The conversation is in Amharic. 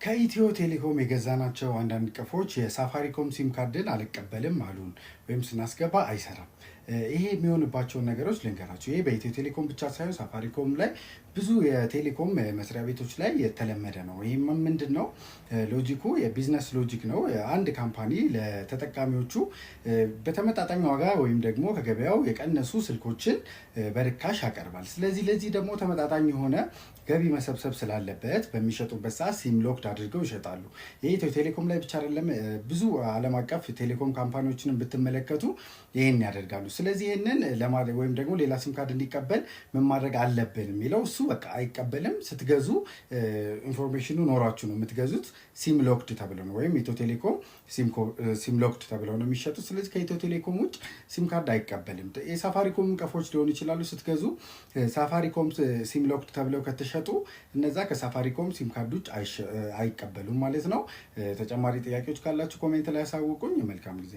ከኢትዮ ቴሌኮም የገዛናቸው አንዳንድ ቀፎች የሳፋሪኮም ሲም ካርድን አልቀበልም አሉን ወይም ስናስገባ አይሰራም። ይሄ የሚሆንባቸውን ነገሮች ልንገራቸው። ይሄ በኢትዮ ቴሌኮም ብቻ ሳይሆን ሳፋሪኮም ላይ ብዙ የቴሌኮም መስሪያ ቤቶች ላይ የተለመደ ነው። ይሄም ምንድነው? ሎጂኩ የቢዝነስ ሎጂክ ነው። አንድ ካምፓኒ ለተጠቃሚዎቹ በተመጣጣኝ ዋጋ ወይም ደግሞ ከገበያው የቀነሱ ስልኮችን በርካሽ ያቀርባል። ስለዚህ ለዚህ ደግሞ ተመጣጣኝ የሆነ ገቢ መሰብሰብ ስላለበት በሚሸጡበት ሰዓት ሲም ሎክድ አድርገው ይሸጣሉ። የኢትዮ ቴሌኮም ላይ ብቻ አይደለም፣ ብዙ ዓለም አቀፍ ቴሌኮም ካምፓኒዎችን ብትመለከቱ ይሄን ያደርጋሉ። ስለዚህ ይሄንን ለማድረግ ወይም ደግሞ ሌላ ሲም ካርድ እንዲቀበል ምን ማድረግ አለብን የሚለው እሱ በቃ አይቀበልም። ስትገዙ ኢንፎርሜሽኑ ኖሯችሁ ነው የምትገዙት። ሲም ሎክድ ተብሎ ነው ወይም ኢትዮ ቴሌኮም ሲም ሎክድ ተብሎ ነው የሚሸጡት። ስለዚህ ከኢትዮ ቴሌኮም ውጭ ሲም ካርድ አይቀበልም። የሳፋሪኮም ቀፎች ሊሆኑ ይችላሉ። ስትገዙ ሳፋሪኮም ሲም ሎክድ ተብለው ከተሸጡ እነዛ ከሳፋሪኮም ሲም ካርድ ውጭ አይቀበሉም ማለት ነው። ተጨማሪ ጥያቄዎች ካላችሁ ኮሜንት ላይ ያሳውቁኝ። መልካም ጊዜ